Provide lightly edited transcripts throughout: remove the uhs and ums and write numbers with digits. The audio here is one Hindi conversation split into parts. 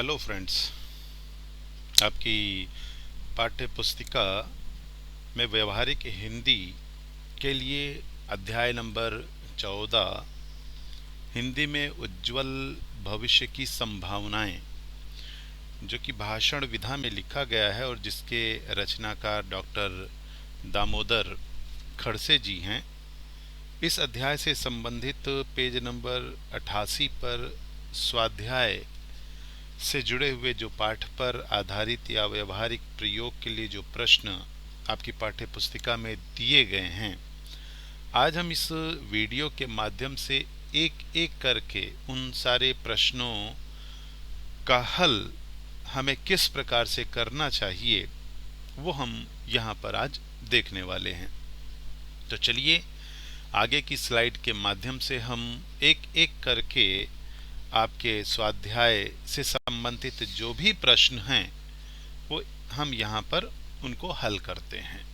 Hello friends. आपकी पाठ्य पुस्तिका में व्यवहारिक हिंदी के लिए अध्याय नंबर 14 हिंदी में उज्जवल भविष्य की संभावनाएं, जो कि भाषण विधा में लिखा गया है और जिसके रचनाकार डॉक्टर दामोदर खड़से जी हैं। इस अध्याय से संबंधित पेज नंबर 88 पर स्वाध्याय से जुड़े हुए जो पाठ पर आधारित या व्यवहारिक प्रयोग के लिए जो प्रश्न आपकी पाठ्य पुस्तिका में दिए गए हैं, आज हम इस वीडियो के माध्यम से एक एक करके उन सारे प्रश्नों का हल हमें किस प्रकार से करना चाहिए वो हम यहाँ पर आज देखने वाले हैं। तो चलिए आगे की स्लाइड के माध्यम से हम एक एक करके आपके स्वाध्याय से संबंधित जो भी प्रश्न हैं वो हम यहाँ पर उनको हल करते हैं।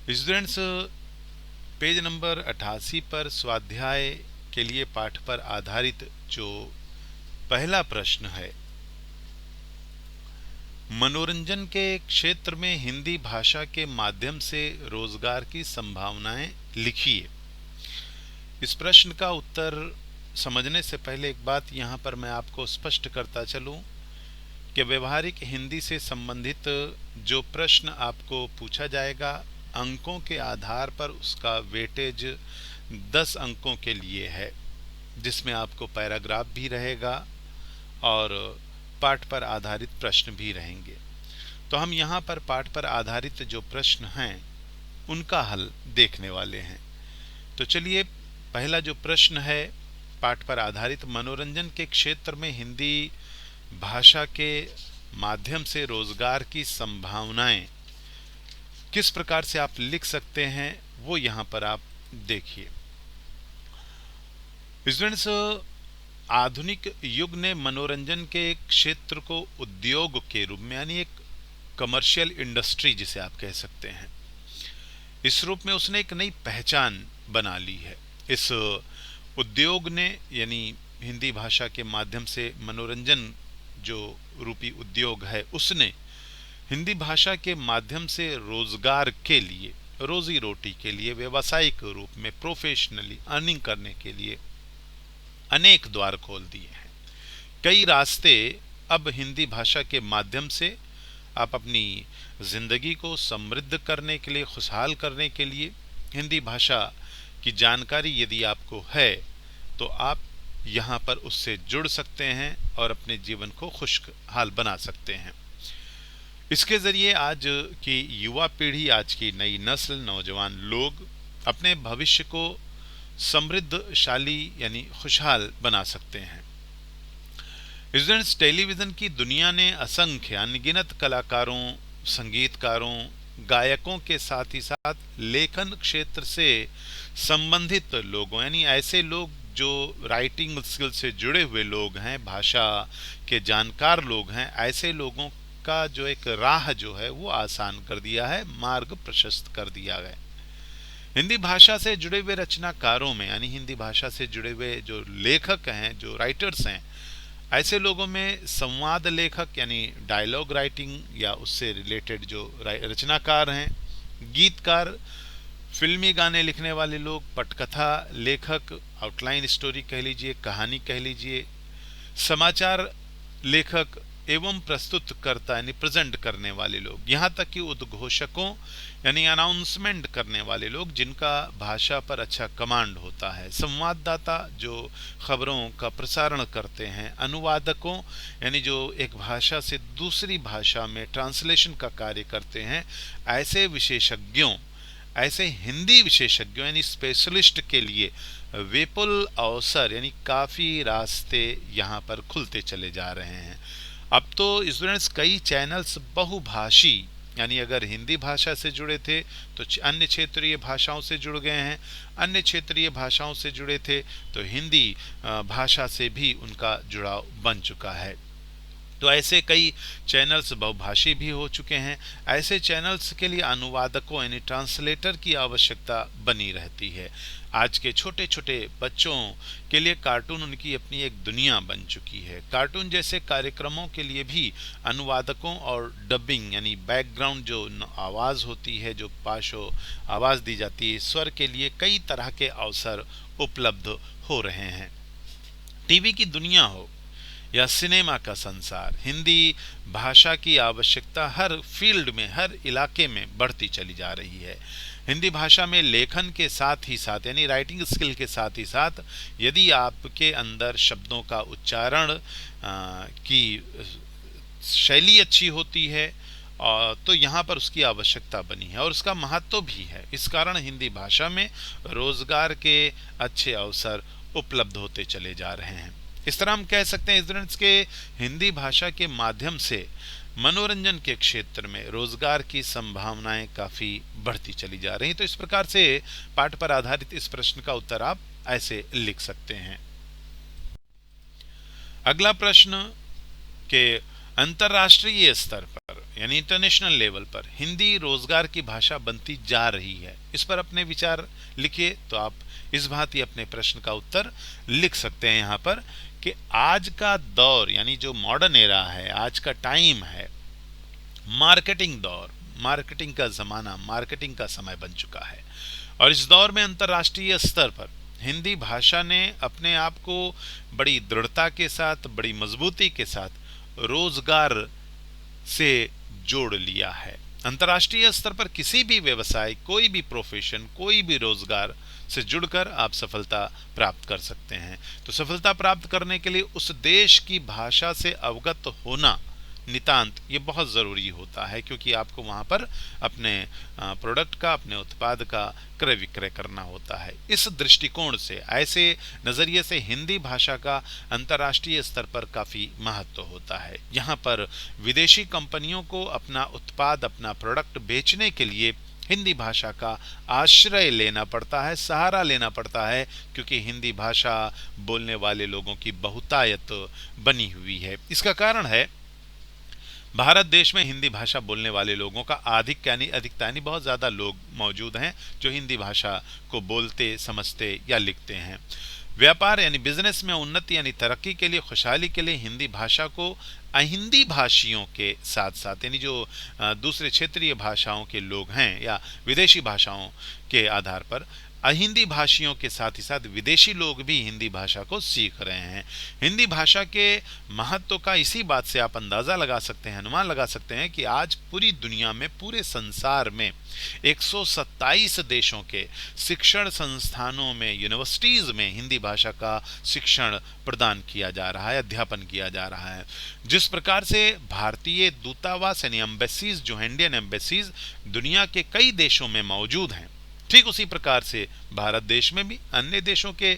स्टूडेंट्स, पेज नंबर 88 पर स्वाध्याय के लिए पाठ पर आधारित जो पहला प्रश्न है, मनोरंजन के क्षेत्र में हिंदी भाषा के माध्यम से रोजगार की संभावनाएं लिखिए। इस प्रश्न का उत्तर समझने से पहले एक बात यहाँ पर मैं आपको स्पष्ट करता चलूँ कि व्यवहारिक हिंदी से संबंधित जो प्रश्न आपको पूछा जाएगा, अंकों के आधार पर उसका वेटेज 10 अंकों के लिए है, जिसमें आपको पैराग्राफ भी रहेगा और पाठ पर आधारित प्रश्न भी रहेंगे। तो हम यहाँ पर पाठ पर आधारित जो प्रश्न हैं उनका हल देखने वाले हैं। तो चलिए, पहला जो प्रश्न है पाठ पर आधारित, मनोरंजन के क्षेत्र में हिंदी भाषा के माध्यम से रोजगार की संभावनाएं किस प्रकार से आप लिख सकते हैं वो यहाँ पर आप देखिए। स्टूडेंट्स, आधुनिक युग ने मनोरंजन के क्षेत्र को उद्योग के रूप में, यानी एक कमर्शियल इंडस्ट्री जिसे आप कह सकते हैं, इस रूप में उसने एक नई पहचान बना ली है। इस उद्योग ने, यानी हिंदी भाषा के माध्यम से मनोरंजन जो रूपी उद्योग है, उसने हिंदी भाषा के माध्यम से रोजगार के लिए, रोजी रोटी के लिए, व्यवसायिक रूप में प्रोफेशनली अर्निंग करने के लिए अनेक द्वार खोल दिए हैं। कई रास्ते अब हिंदी भाषा के माध्यम से आप अपनी जिंदगी को समृद्ध करने के लिए, खुशहाल करने के लिए, हिंदी भाषा की जानकारी यदि आपको है तो आप यहाँ पर उससे जुड़ सकते हैं और अपने जीवन को खुशहाल बना सकते हैं। इसके जरिए आज की युवा पीढ़ी, आज की नई नस्ल, नौजवान लोग अपने भविष्य को समृद्धशाली यानी खुशहाल बना सकते हैं। स्टूडेंट्स, टेलीविजन की दुनिया ने असंख्य अनगिनत कलाकारों, संगीतकारों, गायकों के साथ ही साथ लेखन क्षेत्र से संबंधित लोगों, यानी ऐसे लोग जो राइटिंग स्किल से जुड़े हुए लोग हैं, भाषा के जानकार लोग हैं, ऐसे लोगों का जो एक राह जो है वो आसान कर दिया है, मार्ग प्रशस्त कर दिया है। हिंदी भाषा से जुड़े हुए रचनाकारों में, यानी हिंदी भाषा से जुड़े हुए जो लेखक हैं, जो राइटर्स हैं, ऐसे लोगों में संवाद लेखक यानी डायलॉग राइटिंग या उससे रिलेटेड जो रचनाकार हैं, गीतकार, फिल्मी गाने लिखने वाले लोग, पटकथा लेखक, आउटलाइन स्टोरी कह लीजिए, कहानी कह लीजिए, समाचार लेखक एवं प्रस्तुतकर्ता यानी प्रेजेंट करने वाले लोग, यहाँ तक कि उद्घोषकों यानी अनाउंसमेंट करने वाले लोग जिनका भाषा पर अच्छा कमांड होता है, संवाददाता जो खबरों का प्रसारण करते हैं, अनुवादकों यानी जो एक भाषा से दूसरी भाषा में ट्रांसलेशन का कार्य करते हैं, ऐसे विशेषज्ञों, ऐसे हिंदी विशेषज्ञों यानी स्पेशलिस्ट के लिए विपुल अवसर यानी काफ़ी रास्ते यहाँ पर खुलते चले जा रहे हैं। अब तो स्टूडेंट्स कई चैनल्स बहुभाषी, यानी अगर हिंदी भाषा से जुड़े थे तो अन्य क्षेत्रीय भाषाओं से जुड़ गए हैं, अन्य क्षेत्रीय भाषाओं से जुड़े थे तो हिंदी भाषा से भी उनका जुड़ाव बन चुका है। तो ऐसे कई चैनल्स बहुभाषी भी हो चुके हैं। ऐसे चैनल्स के लिए अनुवादकों यानी ट्रांसलेटर की आवश्यकता बनी रहती है। आज के छोटे छोटे बच्चों के लिए कार्टून उनकी अपनी एक दुनिया बन चुकी है। कार्टून जैसे कार्यक्रमों के लिए भी अनुवादकों और डबिंग यानी बैकग्राउंड जो आवाज़ होती है, जो पाशो आवाज़ दी जाती है, स्वर के लिए कई तरह के अवसर उपलब्ध हो रहे हैं। टीवी की दुनिया हो या सिनेमा का संसार, हिंदी भाषा की आवश्यकता हर फील्ड में, हर इलाके में बढ़ती चली जा रही है। हिंदी भाषा में लेखन के साथ ही साथ यानी राइटिंग स्किल के साथ ही साथ यदि आपके अंदर शब्दों का उच्चारण की शैली अच्छी होती है तो यहाँ पर उसकी आवश्यकता बनी है और उसका महत्व भी है। इस कारण हिंदी भाषा में रोजगार के अच्छे अवसर उपलब्ध होते चले जा रहे हैं। इस तरह हम कह सकते हैं स्टूडेंट्स के हिंदी भाषा के माध्यम से मनोरंजन के क्षेत्र में रोजगार की संभावनाएं काफी बढ़ती चली जा रही। तो इस प्रकार से पाठ पर आधारित इस प्रश्न का उत्तर आप ऐसे लिख सकते हैं। अगला प्रश्न के अंतर्राष्ट्रीय स्तर पर यानी इंटरनेशनल लेवल पर हिंदी रोजगार की भाषा बनती जा रही है, इस पर अपने विचार लिखिए। तो आप इस भांति अपने प्रश्न का उत्तर लिख सकते हैं यहाँ पर कि आज का दौर यानी जो मॉडर्न एरा है, आज का टाइम है, मार्केटिंग दौर, मार्केटिंग का जमाना, मार्केटिंग का समय बन चुका है और इस दौर में अंतर्राष्ट्रीय स्तर पर हिंदी भाषा ने अपने आप को बड़ी दृढ़ता के साथ, बड़ी मजबूती के साथ रोजगार से जोड़ लिया है। अंतर्राष्ट्रीय स्तर पर किसी भी व्यवसाय, कोई भी प्रोफेशन, कोई भी रोजगार से जुड़कर आप सफलता प्राप्त कर सकते हैं। तो सफलता प्राप्त करने के लिए उस देश की भाषा से अवगत होना नितांत ये बहुत ज़रूरी होता है, क्योंकि आपको वहाँ पर अपने प्रोडक्ट का, अपने उत्पाद का क्रय विक्रय करना होता है। इस दृष्टिकोण से, ऐसे नज़रिए से हिंदी भाषा का अंतर्राष्ट्रीय स्तर पर काफ़ी महत्व होता है। यहाँ पर विदेशी कंपनियों को अपना उत्पाद, अपना प्रोडक्ट बेचने के लिए हिंदी भाषा का आश्रय लेना पड़ता है, सहारा लेना पड़ता है, क्योंकि हिंदी भाषा बोलने वाले लोगों की बहुतायत बनी हुई है। इसका कारण है भारत देश में हिंदी भाषा बोलने वाले लोगों का अधिकता यानी बहुत ज़्यादा लोग मौजूद हैं जो हिंदी भाषा को बोलते, समझते या लिखते हैं। व्यापार यानी बिजनेस में उन्नति यानी तरक्की के लिए, खुशहाली के लिए हिंदी भाषा को अहिंदी भाषियों के साथ साथ यानी जो दूसरे क्षेत्रीय भाषाओं के लोग हैं या विदेशी भाषाओं के आधार पर अहिंदी भाषियों के साथ ही साथ विदेशी लोग भी हिंदी भाषा को सीख रहे हैं। हिंदी भाषा के महत्व का इसी बात से आप अंदाज़ा लगा सकते हैं, अनुमान लगा सकते हैं कि आज पूरी दुनिया में, पूरे संसार में 127 देशों के शिक्षण संस्थानों में, यूनिवर्सिटीज़ में हिंदी भाषा का शिक्षण प्रदान किया जा रहा है, अध्यापन किया जा रहा है। जिस प्रकार से भारतीय दूतावास यानी एम्बेसीज जो हैं, इंडियन एम्बेसीज दुनिया के कई देशों में मौजूद हैं, ठीक उसी प्रकार से भारत देश में भी अन्य देशों के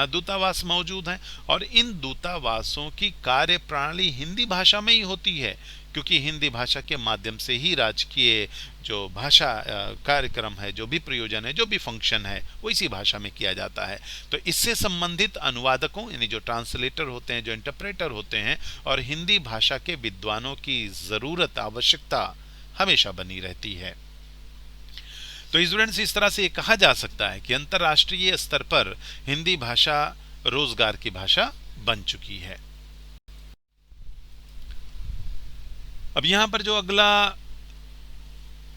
दूतावास मौजूद हैं और इन दूतावासों की कार्य प्रणाली हिंदी भाषा में ही होती है, क्योंकि हिंदी भाषा के माध्यम से ही राजकीय जो भाषा कार्यक्रम है, जो भी प्रयोजन है, जो भी फंक्शन है, वो इसी भाषा में किया जाता है। तो इससे संबंधित अनुवादकों यानी जो ट्रांसलेटर होते हैं, जो इंटरप्रेटर होते हैं, और हिंदी भाषा के विद्वानों की ज़रूरत, आवश्यकता हमेशा बनी रहती है। तो स्टूडेंट्स, इस तरह से ये कहा जा सकता है कि अंतर्राष्ट्रीय स्तर पर हिंदी भाषा रोजगार की भाषा बन चुकी है। अब यहाँ पर जो अगला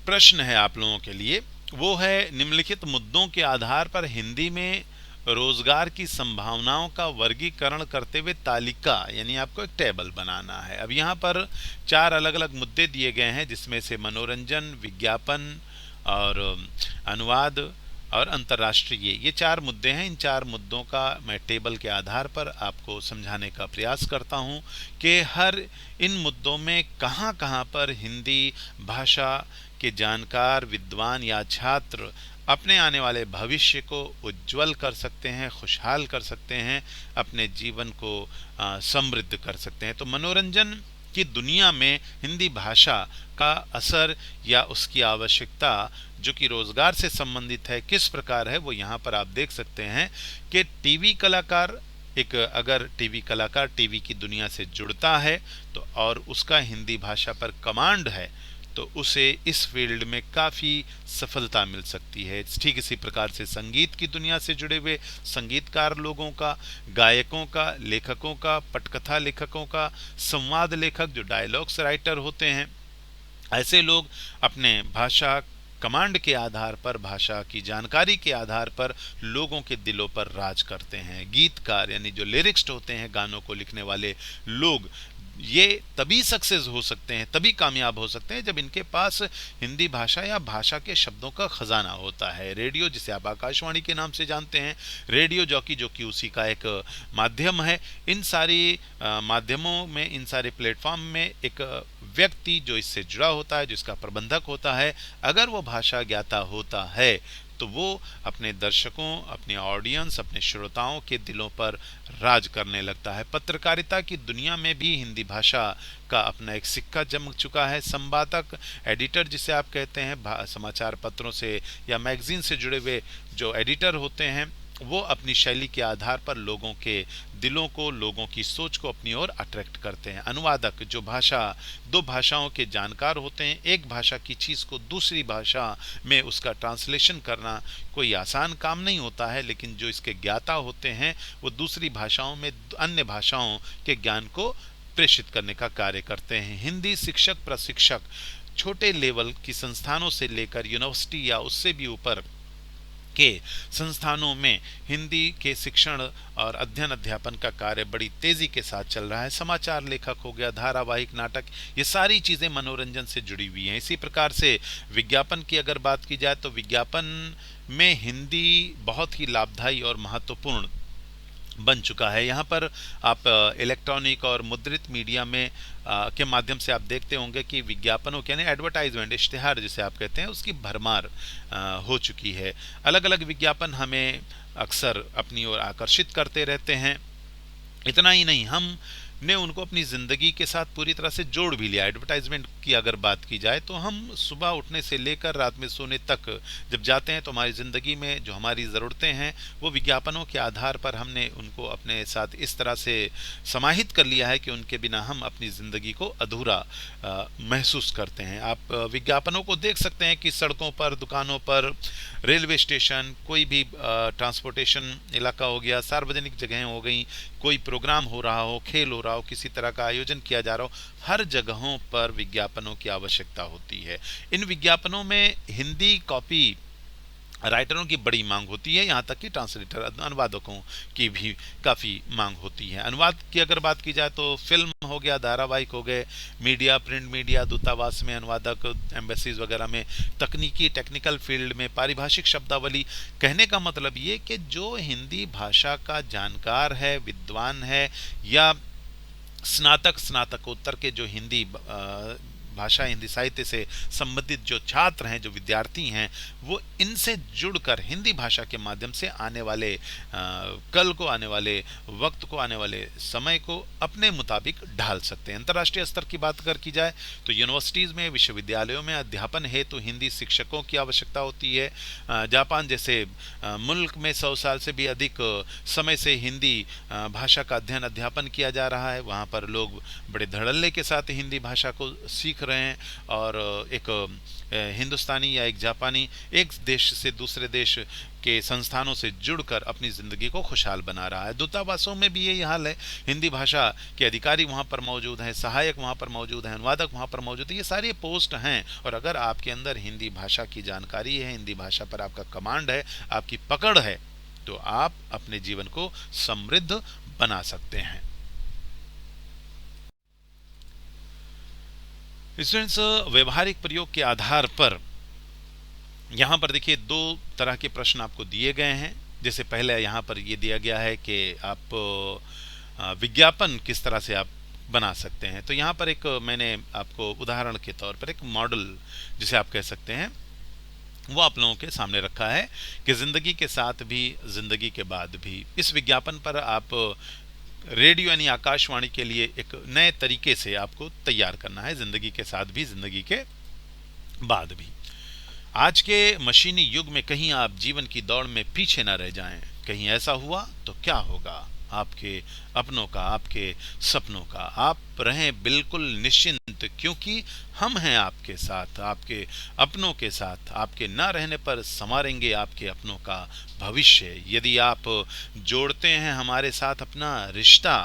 प्रश्न है आप लोगों के लिए वो है निम्नलिखित मुद्दों के आधार पर हिंदी में रोजगार की संभावनाओं का वर्गीकरण करते हुए तालिका यानी आपको एक टेबल बनाना है। अब यहाँ पर 4 अलग अलग मुद्दे दिए गए हैं, जिसमें से मनोरंजन, विज्ञापन और अनुवाद और अंतर्राष्ट्रीय, ये 4 मुद्दे हैं। इन 4 मुद्दों का मैं टेबल के आधार पर आपको समझाने का प्रयास करता हूं कि हर इन मुद्दों में कहां कहां पर हिंदी भाषा के जानकार, विद्वान या छात्र अपने आने वाले भविष्य को उज्जवल कर सकते हैं, खुशहाल कर सकते हैं, अपने जीवन को समृद्ध कर सकते हैं। तो मनोरंजन की दुनिया में हिंदी भाषा का असर या उसकी आवश्यकता जो कि रोजगार से संबंधित है किस प्रकार है, वो यहाँ पर आप देख सकते हैं कि टीवी कलाकार एक अगर टीवी कलाकार टीवी की दुनिया से जुड़ता है तो और उसका हिंदी भाषा पर कमांड है तो उसे इस फील्ड में काफ़ी सफलता मिल सकती है। ठीक इसी प्रकार से संगीत की दुनिया से जुड़े हुए संगीतकार लोगों का, गायकों का, लेखकों का, पटकथा लेखकों का, संवाद लेखक जो डायलॉग्स राइटर होते हैं, ऐसे लोग अपने भाषा कमांड के आधार पर, भाषा की जानकारी के आधार पर लोगों के दिलों पर राज करते हैं। गीतकार यानी जो लिरिक्स होते हैं, गानों को लिखने वाले लोग, ये तभी सक्सेस हो सकते हैं, तभी कामयाब हो सकते हैं जब इनके पास हिंदी भाषा या भाषा के शब्दों का खजाना होता है। रेडियो, जिसे आप आकाशवाणी के नाम से जानते हैं, रेडियो जॉकी जो कि उसी का एक माध्यम है, इन सारी माध्यमों में, इन सारे प्लेटफॉर्म में एक व्यक्ति जो इससे जुड़ा होता है, जिसका प्रबंधक होता है, अगर वो भाषा ज्ञाता होता है तो वो अपने दर्शकों, अपने ऑडियंस, अपने श्रोताओं के दिलों पर राज करने लगता है। पत्रकारिता की दुनिया में भी हिंदी भाषा का अपना एक सिक्का चमक चुका है। संपादक, एडिटर जिसे आप कहते हैं, समाचार पत्रों से या मैगजीन से जुड़े हुए जो एडिटर होते हैं, वो अपनी शैली के आधार पर लोगों के दिलों को, लोगों की सोच को अपनी ओर अट्रैक्ट करते हैं। अनुवादक जो दो भाषाओं के जानकार होते हैं, एक भाषा की चीज़ को दूसरी भाषा में उसका ट्रांसलेशन करना कोई आसान काम नहीं होता है, लेकिन जो इसके ज्ञाता होते हैं वो दूसरी भाषाओं में अन्य भाषाओं के ज्ञान को प्रेषित करने का कार्य करते हैं। हिंदी शिक्षक, प्रशिक्षक छोटे लेवल की संस्थानों से लेकर यूनिवर्सिटी या उससे भी ऊपर के संस्थानों में हिंदी के शिक्षण और अध्ययन अध्यापन का कार्य बड़ी तेजी के साथ चल रहा है। समाचार लेखक हो गया, धारावाहिक, नाटक, ये सारी चीज़ें मनोरंजन से जुड़ी हुई हैं। इसी प्रकार से विज्ञापन की अगर बात की जाए तो विज्ञापन में हिंदी बहुत ही लाभदायी और महत्वपूर्ण बन चुका है। यहाँ पर आप इलेक्ट्रॉनिक और मुद्रित मीडिया में के माध्यम से आप देखते होंगे कि विज्ञापनों के, यानी एडवर्टाइजमेंट, इश्तिहार जिसे आप कहते हैं, उसकी भरमार हो चुकी है। अलग अलग विज्ञापन हमें अक्सर अपनी ओर आकर्षित करते रहते हैं। इतना ही नहीं, हम ने उनको अपनी ज़िंदगी के साथ पूरी तरह से जोड़ भी लिया। एडवर्टाइजमेंट की अगर बात की जाए तो हम सुबह उठने से लेकर रात में सोने तक जब जाते हैं तो हमारी ज़िंदगी में जो हमारी ज़रूरतें हैं वो विज्ञापनों के आधार पर हमने उनको अपने साथ इस तरह से समाहित कर लिया है कि उनके बिना हम अपनी ज़िंदगी को अधूरा महसूस करते हैं। आप विज्ञापनों को देख सकते हैं कि सड़कों पर, दुकानों पर, रेलवे स्टेशन, कोई भी ट्रांसपोर्टेशन इलाका हो गया, सार्वजनिक जगहें हो गई, कोई प्रोग्राम हो रहा हो, खेल हो रहा हो, किसी तरह का आयोजन किया जा रहा हो, हर जगहों पर विज्ञापनों की आवश्यकता होती है। इन विज्ञापनों में हिंदी कॉपी राइटरों की बड़ी मांग होती है, यहाँ तक कि ट्रांसलेटर, अनुवादकों की भी काफ़ी मांग होती है। अनुवाद की अगर बात की जाए तो फिल्म हो गया, धारावाहिक हो गए, मीडिया, प्रिंट मीडिया, दूतावास में अनुवादक, एम्बेसीज वगैरह में तकनीकी, टेक्निकल फील्ड में पारिभाषिक शब्दावली। कहने का मतलब ये कि जो हिंदी भाषा का जानकार है, विद्वान है, या स्नातक, स्नातकोत्तर के जो हिंदी भाषा, हिंदी साहित्य से संबंधित जो छात्र हैं, जो विद्यार्थी हैं, वो इनसे जुड़कर हिंदी भाषा के माध्यम से आने वाले कल को, आने वाले वक्त को, आने वाले समय को अपने मुताबिक ढाल सकते हैं। अंतर्राष्ट्रीय स्तर की बात अगर की जाए तो यूनिवर्सिटीज़ में, विश्वविद्यालयों में अध्यापन हेतु हिंदी शिक्षकों की आवश्यकता होती है। जापान जैसे मुल्क में 100 साल से भी अधिक समय से हिंदी भाषा का अध्ययन अध्यापन किया जा रहा है। वहाँ पर लोग बड़े धड़ल्ले के साथ हिंदी भाषा को सीख रहे हैं और एक हिंदुस्तानी या एक जापानी एक देश से दूसरे देश के संस्थानों से जुड़कर अपनी ज़िंदगी को खुशहाल बना रहा है। दूतावासों में भी यही हाल है। हिंदी भाषा के अधिकारी वहाँ पर मौजूद हैं, सहायक वहाँ पर मौजूद हैं, अनुवादक वहाँ पर मौजूद है। ये सारे पोस्ट हैं और अगर आपके अंदर हिंदी भाषा की जानकारी है, हिंदी भाषा पर आपका कमांड है, आपकी पकड़ है, तो आप अपने जीवन को समृद्ध बना सकते हैं। स्टूडेंट्स, व्यवहारिक प्रयोग के आधार पर यहाँ पर देखिए 2 तरह के प्रश्न आपको दिए गए हैं। जैसे पहले यहाँ पर ये दिया गया है कि आप विज्ञापन किस तरह से आप बना सकते हैं। तो यहाँ पर एक मैंने आपको उदाहरण के तौर पर एक मॉडल जिसे आप कह सकते हैं वो आप लोगों के सामने रखा है कि ज़िंदगी के साथ भी, ज़िंदगी के बाद भी। इस विज्ञापन पर आप रेडियो यानी आकाशवाणी के लिए एक नए तरीके से आपको तैयार करना है, ज़िंदगी के साथ भी, ज़िंदगी के बाद भी। आज के मशीनी युग में कहीं आप जीवन की दौड़ में पीछे न रह जाएं। कहीं ऐसा हुआ तो क्या होगा? आपके अपनों का, आपके सपनों का। आप रहें बिल्कुल निश्चिंत, क्योंकि हम हैं आपके साथ, आपके अपनों के साथ। आपके ना रहने पर संवारेंगे आपके अपनों का भविष्य। यदि आप जोड़ते हैं हमारे साथ अपना रिश्ता,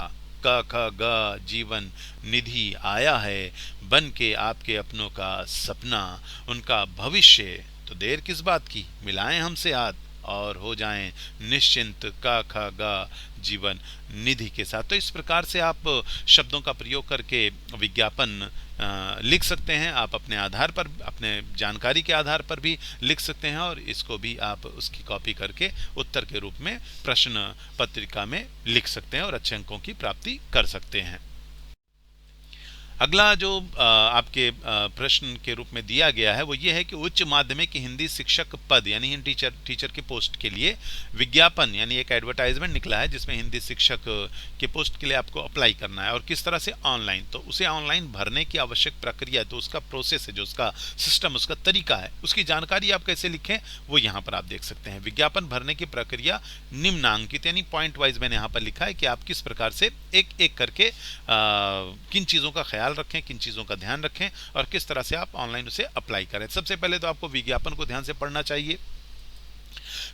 क ख ग जीवन निधि आया है बन के आपके अपनों का सपना, उनका भविष्य, तो देर किस बात की, मिलाएं हमसे हाथ और हो जाएं निश्चिंत, क ख ग जीवन निधि के साथ। तो इस प्रकार से आप शब्दों का प्रयोग करके विज्ञापन लिख सकते हैं। आप अपने आधार पर, अपने जानकारी के आधार पर भी लिख सकते हैं, और इसको भी आप उसकी कॉपी करके उत्तर के रूप में प्रश्न पत्रिका में लिख सकते हैं और अच्छे अंकों की प्राप्ति कर सकते हैं। अगला जो आपके प्रश्न के रूप में दिया गया है वो ये है कि उच्च माध्यमिक हिंदी शिक्षक पद यानी हिंदी टीचर के पोस्ट के लिए विज्ञापन यानी एक एडवर्टाइजमेंट निकला है, जिसमें हिंदी शिक्षक के पोस्ट के लिए आपको अप्लाई करना है। और किस तरह से, ऑनलाइन। तो उसे ऑनलाइन भरने की आवश्यक प्रक्रिया, तो उसका प्रोसेस है, जो उसका सिस्टम, उसका तरीका है, उसकी जानकारी आप कैसे लिखें वो यहाँ पर आप देख सकते हैं। विज्ञापन भरने की प्रक्रिया निम्नांकित यानी पॉइंट वाइज मैंने यहाँ पर लिखा है कि आप किस प्रकार से एक एक करके किन चीज़ों का ख्याल रखें, किन चीज़ों का ध्यान रखें और किस तरह से आप ऑनलाइन उसे अप्लाई करें। सबसे पहले तो आपको विज्ञापन को ध्यान से पढ़ना चाहिए।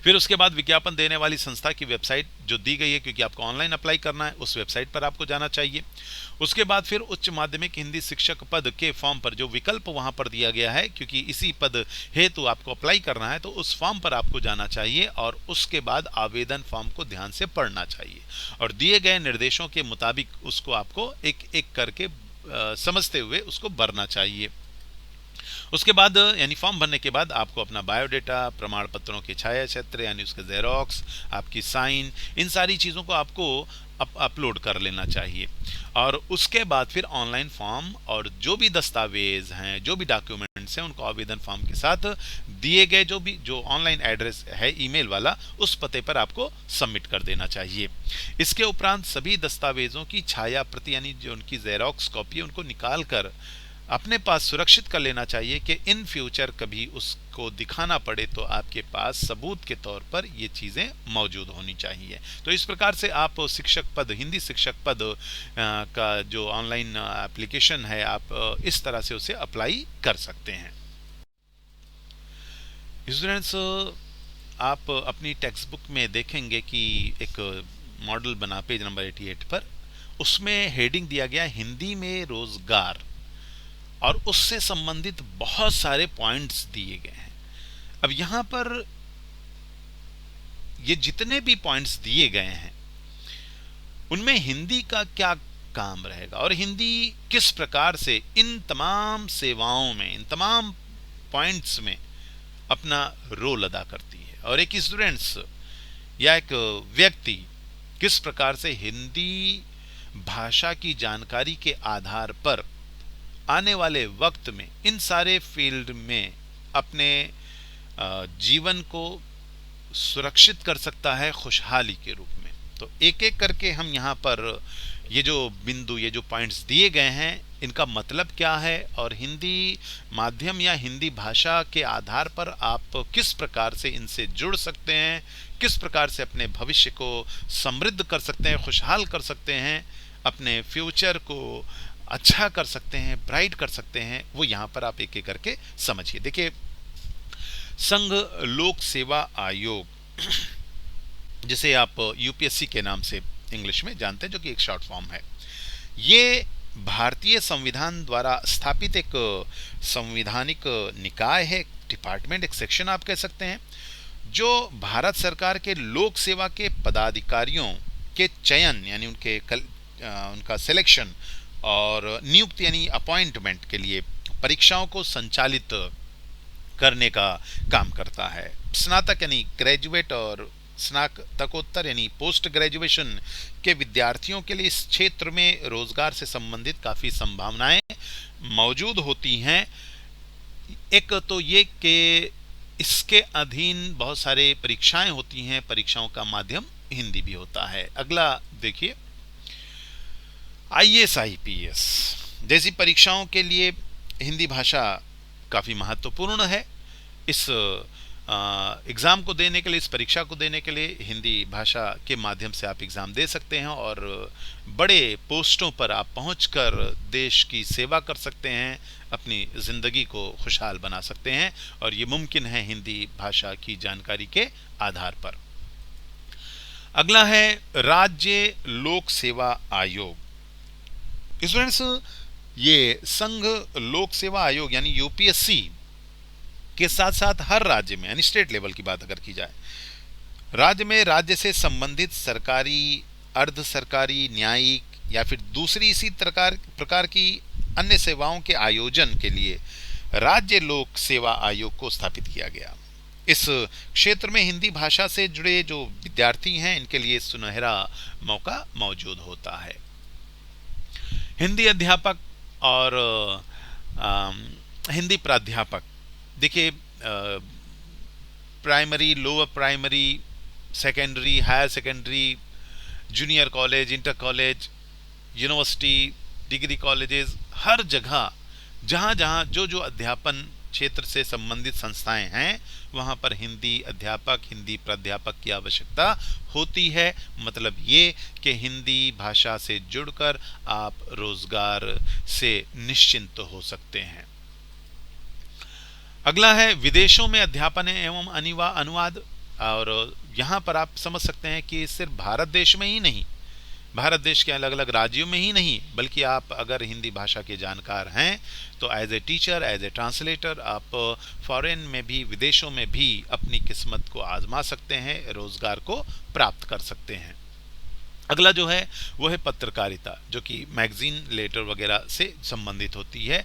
फिर उसके बाद विज्ञापन देने वाली संस्था की वेबसाइट जो दी गई है, क्योंकि आपको ऑनलाइन अप्लाई करना है, उस वेबसाइट पर आपको जाना चाहिए। उसके बाद फिर उच्च माध्यमिक हिंदी शिक्षक पद के फॉर्म पर जो विकल्प वहां पर दिया गया है, क्योंकि इसी पद हेतु आपको अप्लाई करना है, तो उस फॉर्म पर आपको जाना चाहिए और उसके बाद आवेदन फॉर्म को ध्यान से पढ़ना चाहिए और दिए गए निर्देशों के मुताबिक उसको आपको एक एक करके समझते हुए उसको भरना चाहिए। उसके बाद यानी फॉर्म भरने के बाद आपको अपना बायोडेटा, प्रमाण पत्रों के छाया चित्र यानी उसके जेरोक्स, आपकी साइन, इन सारी चीज़ों को आपको अपलोड कर लेना चाहिए। और उसके बाद फिर ऑनलाइन फॉर्म और जो भी दस्तावेज हैं, जो भी डॉक्यूमेंट्स हैं, उनको आवेदन फॉर्म के साथ दिए गए जो ऑनलाइन एड्रेस है ईमेल वाला, उस पते पर आपको सबमिट कर देना चाहिए। इसके उपरांत सभी दस्तावेजों की छाया प्रति यानी जो उनकी जेरोक्स कॉपी, उनको निकाल कर अपने पास सुरक्षित कर लेना चाहिए कि इन फ्यूचर कभी उसको दिखाना पड़े तो आपके पास सबूत के तौर पर ये चीज़ें मौजूद होनी चाहिए। तो इस प्रकार से आप शिक्षक पद, हिंदी शिक्षक पद का जो ऑनलाइन एप्लीकेशन है, आप इस तरह से उसे अप्लाई कर सकते हैं। स्टूडेंट्स, आप अपनी टेक्स्ट बुक में देखेंगे कि एक मॉडल बना पेज नंबर 88 पर, उसमें हेडिंग दिया गया हिंदी में रोजगार और उससे संबंधित बहुत सारे पॉइंट्स दिए गए हैं। अब यहां पर ये जितने भी पॉइंट्स दिए गए हैं उनमें हिंदी का क्या काम रहेगा और हिंदी किस प्रकार से इन तमाम सेवाओं में, इन तमाम पॉइंट्स में अपना रोल अदा करती है, और एक स्टूडेंट्स या एक व्यक्ति किस प्रकार से हिंदी भाषा की जानकारी के आधार पर आने वाले वक्त में इन सारे फील्ड में अपने जीवन को सुरक्षित कर सकता है खुशहाली के रूप में। तो एक एक करके हम यहाँ पर ये जो बिंदु, ये जो पॉइंट्स दिए गए हैं, इनका मतलब क्या है और हिंदी माध्यम या हिंदी भाषा के आधार पर आप किस प्रकार से इनसे जुड़ सकते हैं, किस प्रकार से अपने भविष्य को समृद्ध कर सकते हैं, खुशहाल कर सकते हैं, अपने फ्यूचर को अच्छा कर सकते हैं, ब्राइट कर सकते हैं, वो यहाँ पर आप एक एक करके समझिए। देखिए, संघ लोक सेवा आयोग जिसे आप यूपीएससी के नाम से इंग्लिश में जानते हैं, जो कि एक शॉर्ट फॉर्म है, ये भारतीय संविधान द्वारा स्थापित एक संवैधानिक निकाय है, डिपार्टमेंट, एक सेक्शन आप कह सकते हैं, जो भारत सरकार के लोक सेवा के पदाधिकारियों के चयन यानी उनका सिलेक्शन और नियुक्ति यानी अपॉइंटमेंट के लिए परीक्षाओं को संचालित करने का काम करता है। स्नातक यानी ग्रेजुएट और स्नातकोत्तर यानी पोस्ट ग्रेजुएशन के विद्यार्थियों के लिए इस क्षेत्र में रोजगार से संबंधित काफ़ी संभावनाएं मौजूद होती हैं। एक तो ये कि इसके अधीन बहुत सारे परीक्षाएं होती हैं, परीक्षाओं का माध्यम हिंदी भी होता है। अगला देखिए, आईएएस आईपीएस जैसी परीक्षाओं के लिए हिंदी भाषा काफ़ी महत्वपूर्ण है। इस एग्ज़ाम को देने के लिए, इस परीक्षा को देने के लिए हिंदी भाषा के माध्यम से आप एग्ज़ाम दे सकते हैं और बड़े पोस्टों पर आप पहुंचकर देश की सेवा कर सकते हैं, अपनी ज़िंदगी को खुशहाल बना सकते हैं, और ये मुमकिन है हिंदी भाषा की जानकारी के आधार पर। अगला है राज्य लोक सेवा आयोग। स्टूडेंट्स, ये संघ लोक सेवा आयोग यानी यूपीएससी के साथ साथ हर राज्य में, यानी स्टेट लेवल की बात अगर की जाए, राज्य में राज्य से संबंधित सरकारी, अर्ध सरकारी, न्यायिक या फिर दूसरी इसी प्रकार की अन्य सेवाओं के आयोजन के लिए राज्य लोक सेवा आयोग को स्थापित किया गया। इस क्षेत्र में हिंदी भाषा से जुड़े जो विद्यार्थी हैं, इनके लिए सुनहरा मौका मौजूद होता है। हिंदी अध्यापक और हिंदी प्राध्यापक, देखिए primary, lower primary, secondary, higher secondary, junior college, inter college, university, degree colleges, हर जगह जहाँ जहाँ जो जो अध्यापन क्षेत्र से संबंधित संस्थाएं हैं, वहाँ पर हिंदी अध्यापक, हिंदी प्राध्यापक की आवश्यकता होती है। मतलब ये कि हिंदी भाषा से जुड़कर आप रोजगार से निश्चिंत हो सकते हैं। अगला है विदेशों में अध्यापन एवं अनुवाद। और यहाँ पर आप समझ सकते हैं कि सिर्फ भारत देश में ही नहीं, भारत देश के अलग अलग राज्यों में ही नहीं, बल्कि आप अगर हिंदी भाषा के जानकार हैं तो as a teacher, as a translator आप फॉरेन में भी, विदेशों में भी अपनी किस्मत को आजमा सकते हैं, रोजगार को प्राप्त कर सकते हैं। अगला जो है वो है पत्रकारिता, जो कि मैगजीन, लेटर वगैरह से संबंधित होती है।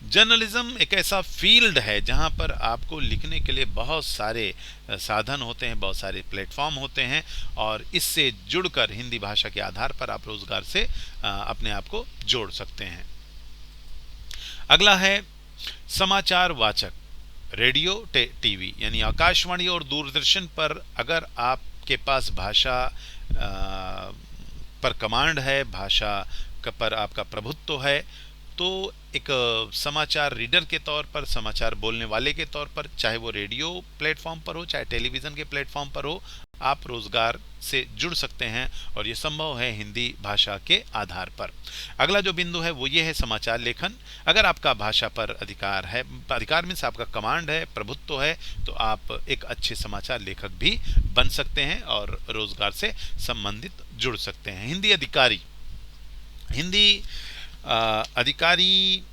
जर्नलिज्म एक ऐसा फील्ड है जहां पर आपको लिखने के लिए बहुत सारे साधन होते हैं, बहुत सारे प्लेटफॉर्म होते हैं, और इससे जुड़कर हिंदी भाषा के आधार पर आप रोजगार से अपने आप को जोड़ सकते हैं। अगला है समाचार वाचक, रेडियो टीवी, यानी आकाशवाणी और दूरदर्शन पर अगर आपके पास भाषा पर कमांड है, भाषा पर आपका प्रभुत्व है, तो एक समाचार रीडर के तौर पर, समाचार बोलने वाले के तौर पर, चाहे वो रेडियो प्लेटफॉर्म पर हो, चाहे टेलीविज़न के प्लेटफॉर्म पर हो, आप रोजगार से जुड़ सकते हैं, और ये संभव है हिंदी भाषा के आधार पर। अगला जो बिंदु है वो ये है समाचार लेखन। अगर आपका भाषा पर अधिकार है, अधिकार मीन्स आपका कमांड है, प्रभुत्व है, तो आप एक अच्छे समाचार लेखक भी बन सकते हैं और रोजगार से संबंधित जुड़ सकते हैं। हिंदी अधिकारी, हिंदी अधिकारी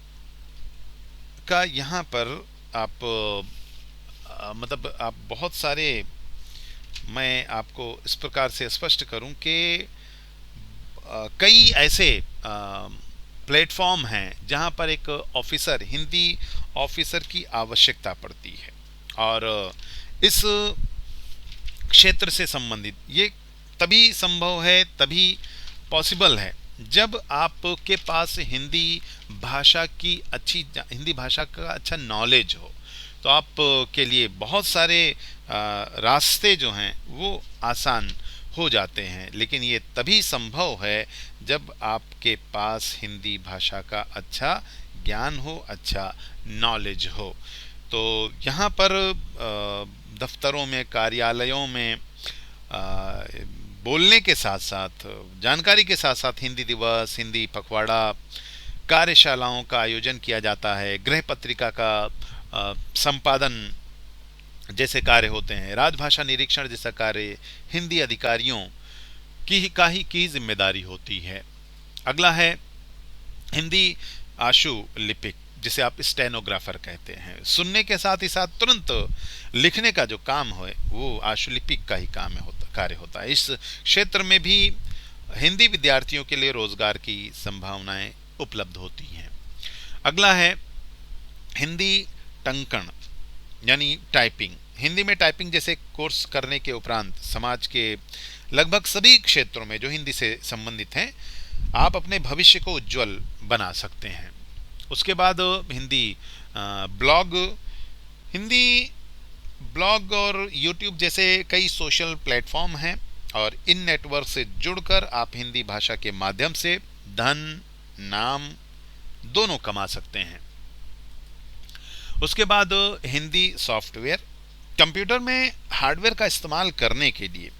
का यहाँ पर आप मतलब आप बहुत सारे, मैं आपको इस प्रकार से स्पष्ट करूं कि कई ऐसे प्लेटफॉर्म हैं जहां पर एक ऑफिसर, हिंदी ऑफिसर की आवश्यकता पड़ती है, और इस क्षेत्र से संबंधित ये तभी संभव है, तभी पॉसिबल है जब आपके पास हिंदी भाषा का अच्छा नॉलेज हो। तो आप के लिए बहुत सारे रास्ते जो हैं वो आसान हो जाते हैं, लेकिन ये तभी संभव है जब आपके पास हिंदी भाषा का अच्छा ज्ञान हो, अच्छा नॉलेज हो। तो यहाँ पर दफ्तरों में, कार्यालयों में बोलने के साथ साथ, जानकारी के साथ साथ हिंदी दिवस, हिंदी पखवाड़ा, कार्यशालाओं का आयोजन किया जाता है, गृह पत्रिका का संपादन जैसे कार्य होते हैं, राजभाषा निरीक्षण जैसा कार्य हिंदी अधिकारियों की जिम्मेदारी होती है। अगला है हिंदी आशु लिपिक, जिसे आप स्टेनोग्राफर कहते हैं। सुनने के साथ ही साथ तुरंत लिखने का जो काम है वो आशुलिपिक का ही कार्य होता है। इस क्षेत्र में भी हिंदी विद्यार्थियों के लिए रोजगार की संभावनाएं उपलब्ध होती हैं। अगला है हिंदी टंकण यानी टाइपिंग। हिंदी में टाइपिंग जैसे कोर्स करने के उपरांत समाज के लगभग सभी क्षेत्रों में जो हिंदी से संबंधित हैं, आप अपने भविष्य को उज्जवल बना सकते हैं। उसके बाद हिंदी ब्लॉग, हिंदी ब्लॉग और यूट्यूब जैसे कई सोशल प्लेटफॉर्म हैं, और इन नेटवर्क से जुड़कर आप हिंदी भाषा के माध्यम से धन, नाम दोनों कमा सकते हैं। उसके बाद हिंदी सॉफ्टवेयर, कंप्यूटर में हार्डवेयर का इस्तेमाल करने के लिए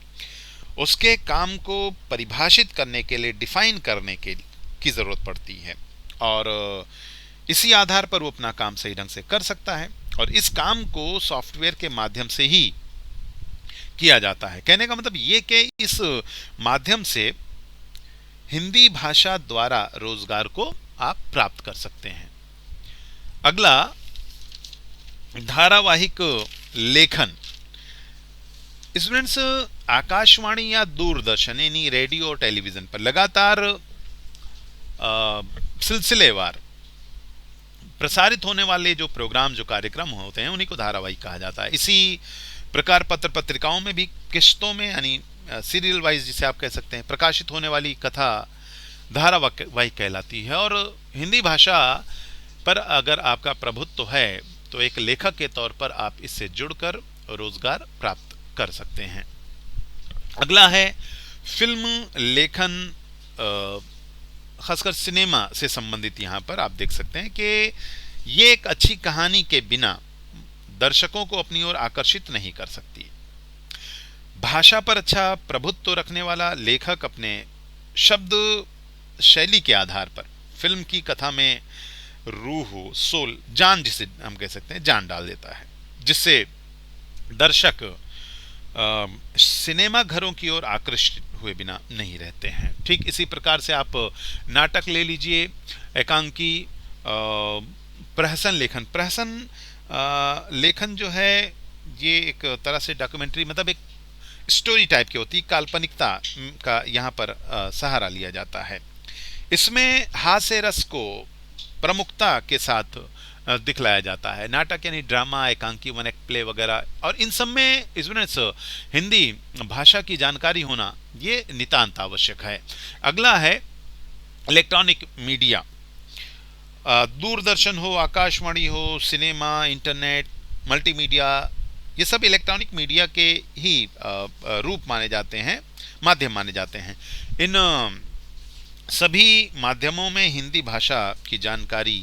उसके काम को परिभाषित करने के लिए, डिफाइन करने के की ज़रूरत पड़ती है, और इसी आधार पर वो अपना काम सही ढंग से कर सकता है। और इस काम को सॉफ्टवेयर के माध्यम से ही किया जाता है। कहने का मतलब ये कि इस माध्यम से हिंदी भाषा द्वारा रोजगार को आप प्राप्त कर सकते हैं। अगला, धारावाहिक लेखन। स्टूडेंट्स, आकाशवाणी या दूरदर्शन यानी रेडियो और टेलीविजन पर लगातार सिलसिलेवार प्रसारित होने वाले जो प्रोग्राम, जो कार्यक्रम होते हैं, उन्हीं को धारावाहिक कहा जाता है। इसी प्रकार पत्र पत्रिकाओं में भी किस्तों में यानी सीरियल वाइज जिसे आप कह सकते हैं, प्रकाशित होने वाली कथा धारावाहिक कहलाती है। और हिंदी भाषा पर अगर आपका प्रभुत्व है तो एक लेखक के तौर पर आप इससे जुड़कर रोजगार प्राप्त कर सकते हैं। अगला है फिल्म लेखन, खासकर सिनेमा से संबंधित। यहाँ पर आप देख सकते हैं कि ये एक अच्छी कहानी के बिना दर्शकों को अपनी ओर आकर्षित नहीं कर सकती। भाषा पर अच्छा प्रभुत्व रखने वाला लेखक अपने शब्द शैली के आधार पर फिल्म की कथा में रूह, सोल, जान, जिसे हम कह सकते हैं, जान डाल देता है, जिससे दर्शक सिनेमा घरों की ओर आकर्षित हुए बिना नहीं रहते हैं। ठीक इसी प्रकार से आप नाटक ले लीजिए, एकांकी, प्रहसन लेखन। प्रहसन लेखन जो है ये एक तरह से डॉक्यूमेंट्री, मतलब एक स्टोरी टाइप की होती है, काल्पनिकता का यहाँ पर सहारा लिया जाता है। इसमें हास्य रस को प्रमुखता के साथ दिखलाया जाता है। नाटक यानी ड्रामा, एकांकी, वन एक्ट प्ले वगैरह, और इन सब में स्टूडेंट्स हिंदी भाषा की जानकारी होना ये नितांत आवश्यक है। अगला है इलेक्ट्रॉनिक मीडिया। दूरदर्शन हो, आकाशवाणी हो, सिनेमा, इंटरनेट, मल्टीमीडिया, ये सब इलेक्ट्रॉनिक मीडिया के ही रूप माने जाते हैं, माध्यम माने जाते हैं। इन सभी माध्यमों में हिंदी भाषा की जानकारी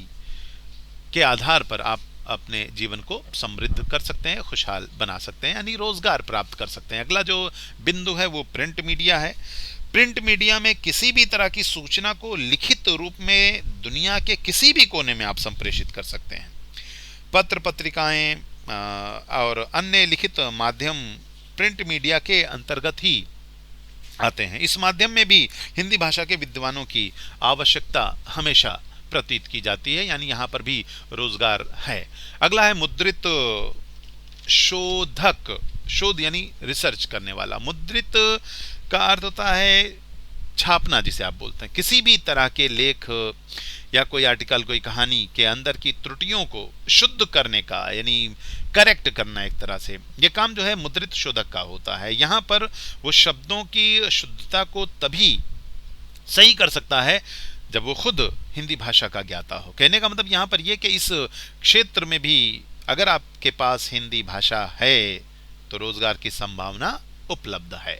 के आधार पर आप अपने जीवन को समृद्ध कर सकते हैं, खुशहाल बना सकते हैं, यानी रोजगार प्राप्त कर सकते हैं। अगला जो बिंदु है वो प्रिंट मीडिया है। प्रिंट मीडिया में किसी भी तरह की सूचना को लिखित रूप में दुनिया के किसी भी कोने में आप संप्रेषित कर सकते हैं। पत्र पत्रिकाएं और अन्य लिखित माध्यम प्रिंट मीडिया के अंतर्गत ही आते हैं। इस माध्यम में भी हिंदी भाषा के विद्वानों की आवश्यकता हमेशा प्रतीत की जाती है, यानी यहाँ पर भी रोजगार है। अगला है मुद्रित शोधक। शोध यानी रिसर्च करने वाला। मुद्रित का अर्थ होता है छापना, जिसे आप बोलते हैं। किसी भी तरह के लेख या कोई आर्टिकल, कोई कहानी के अंदर की त्रुटियों को शुद्ध करने का, यानी करेक्ट करना एक तरह से, ये काम जो है मुद्रित शोधक का होता है। यहाँ पर वो शब्दों की शुद्धता को तभी सही कर सकता है जब वो खुद हिंदी भाषा का ज्ञाता हो। कहने का मतलब यहाँ पर ये कि इस क्षेत्र में भी अगर आपके पास हिंदी भाषा है तो रोजगार की संभावना उपलब्ध है।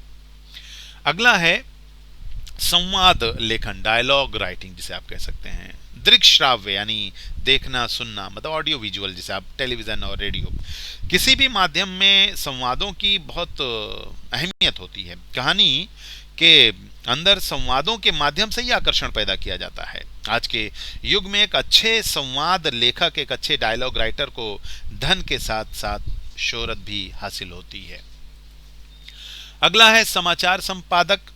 अगला है संवाद लेखन, डायलॉग राइटिंग जिसे आप कह सकते हैं। दृक् श्राव्य यानी देखना सुनना, मतलब ऑडियो विजुअल, जिसे आप टेलीविजन और रेडियो, किसी भी माध्यम में संवादों की बहुत अहमियत होती है। कहानी के अंदर संवादों के माध्यम से ही आकर्षण पैदा किया जाता है। आज के युग में एक अच्छे संवाद लेखक, एक अच्छे डायलॉग राइटर को धन के साथ साथ शोहरत भी हासिल होती है। अगला है समाचार संपादक।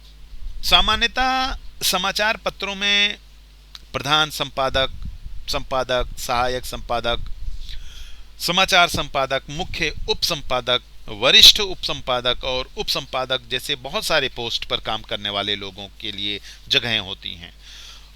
सामान्यतः समाचार पत्रों में प्रधान संपादक, संपादक, सहायक संपादक, समाचार संपादक, मुख्य उप संपादक, वरिष्ठ उप संपादक और उप संपादक जैसे बहुत सारे पोस्ट पर काम करने वाले लोगों के लिए जगहें होती हैं,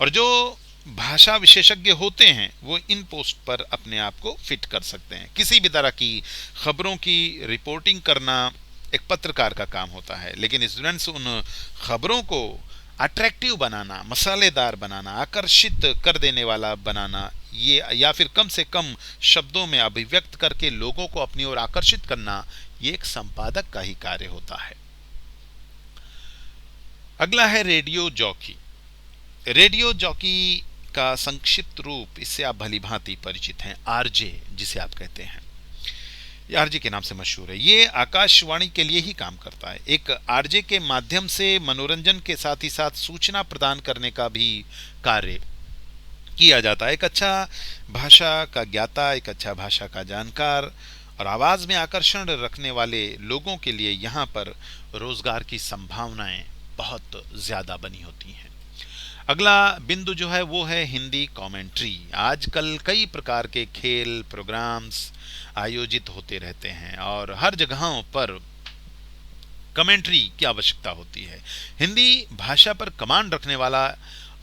और जो भाषा विशेषज्ञ होते हैं वो इन पोस्ट पर अपने आप को फिट कर सकते हैं। किसी भी तरह की खबरों की रिपोर्टिंग करना एक पत्रकार का काम होता है, लेकिन स्टूडेंट्स उन खबरों को अट्रैक्टिव बनाना, मसालेदार बनाना, आकर्षित कर देने वाला बनाना, ये या फिर कम से कम शब्दों में अभिव्यक्त करके लोगों को अपनी ओर आकर्षित करना, ये एक संपादक का ही कार्य होता है। अगला है रेडियो जॉकी। रेडियो जॉकी का संक्षिप्त रूप, इससे आप भली भांति परिचित हैं, आरजे जिसे आप कहते हैं। आरजे के नाम से मशहूर है। ये आकाशवाणी के लिए ही काम करता है। एक आरजे के माध्यम से मनोरंजन के साथ ही साथ सूचना प्रदान करने का भी कार्य किया जाता है। एक अच्छा भाषा का ज्ञाता, एक अच्छा भाषा का जानकार और आवाज में आकर्षण रखने वाले लोगों के लिए यहाँ पर रोजगार की संभावनाएं बहुत ज्यादा बनी होती हैं। अगला बिंदु जो है वो है हिंदी कमेंट्री। आजकल कई प्रकार के खेल प्रोग्राम्स आयोजित होते रहते हैं और हर जगहों पर कमेंट्री की आवश्यकता होती है। हिंदी भाषा पर कमांड रखने वाला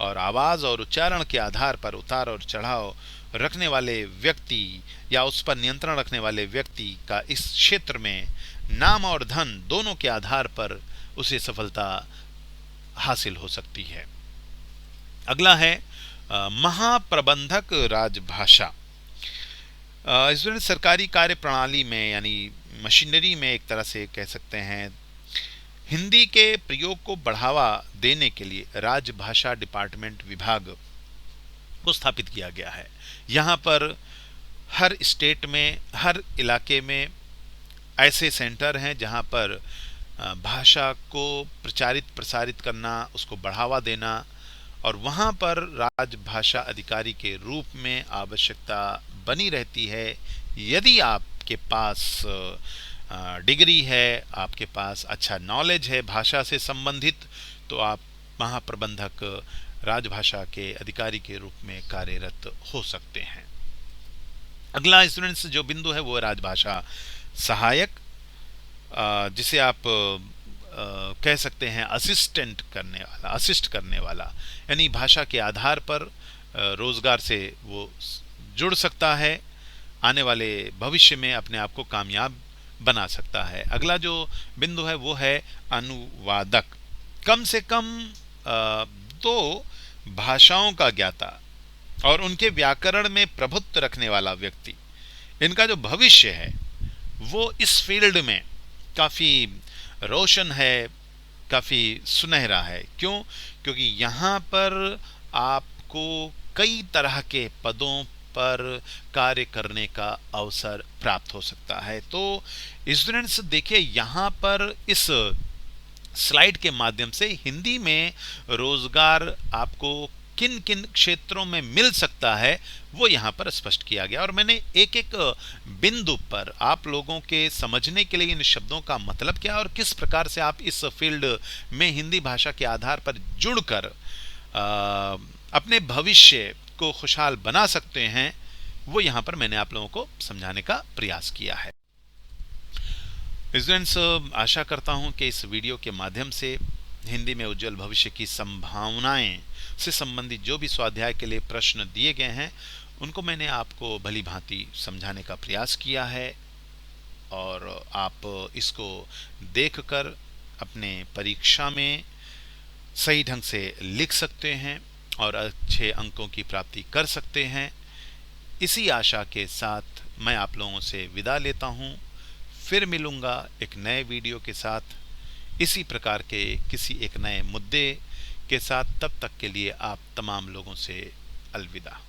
और आवाज और उच्चारण के आधार पर उतार और चढ़ाव रखने वाले व्यक्ति या उस पर नियंत्रण रखने वाले व्यक्ति का इस क्षेत्र में नाम और धन दोनों के आधार पर उसे सफलता हासिल हो सकती है। अगला है महाप्रबंधक राजभाषा। इसमें सरकारी कार्य प्रणाली में यानी मशीनरी में एक तरह से कह सकते हैं हिंदी के प्रयोग को बढ़ावा देने के लिए राजभाषा डिपार्टमेंट विभाग को स्थापित किया गया है। यहाँ पर हर स्टेट में हर इलाके में ऐसे सेंटर हैं जहाँ पर भाषा को प्रचारित प्रसारित करना, उसको बढ़ावा देना और वहाँ पर राजभाषा अधिकारी के रूप में आवश्यकता बनी रहती है। यदि आपके पास डिग्री है, आपके पास अच्छा नॉलेज है भाषा से संबंधित, तो आप महाप्रबंधक राजभाषा के अधिकारी के रूप में कार्यरत हो सकते हैं। अगला स्टूडेंट्स जो बिंदु है वो राजभाषा सहायक, जिसे आप कह सकते हैं असिस्टेंट करने वाला, असिस्ट करने वाला, यानी भाषा के आधार पर रोजगार से वो जुड़ सकता है, आने वाले भविष्य में अपने आप को कामयाब बना सकता है। अगला जो बिंदु है वो है अनुवादक। कम से कम 2 भाषाओं का ज्ञाता और उनके व्याकरण में प्रभुत्व रखने वाला व्यक्ति, इनका जो भविष्य है वो इस फील्ड में काफ़ी रोशन है, काफ़ी सुनहरा है। क्यों? क्योंकि यहाँ पर आपको कई तरह के पदों पर कार्य करने का अवसर प्राप्त हो सकता है। तो स्टूडेंट्स देखिए यहाँ पर इस स्लाइड के माध्यम से हिंदी में रोजगार आपको किन किन क्षेत्रों में मिल सकता है वो यहाँ पर स्पष्ट किया गया और मैंने एक एक बिंदु पर आप लोगों के समझने के लिए इन शब्दों का मतलब क्या और किस प्रकार से आप इस फील्ड में हिंदी भाषा के आधार पर जुड़कर अपने भविष्य को खुशहाल बना सकते हैं, वो यहाँ पर मैंने आप लोगों को समझाने का प्रयास किया है। स्टूडेंट्स, आशा करता हूँ कि इस वीडियो के माध्यम से हिंदी में उज्जवल भविष्य की संभावनाएं से संबंधित जो भी स्वाध्याय के लिए प्रश्न दिए गए हैं उनको मैंने आपको भली भांति समझाने का प्रयास किया है और आप इसको देखकर अपने परीक्षा में सही ढंग से लिख सकते हैं और अच्छे अंकों की प्राप्ति कर सकते हैं। इसी आशा के साथ मैं आप लोगों से विदा लेता हूं। फिर मिलूंगा एक नए वीडियो के साथ, इसी प्रकार के किसी एक नए मुद्दे के साथ। तब तक के लिए आप तमाम लोगों से अलविदा।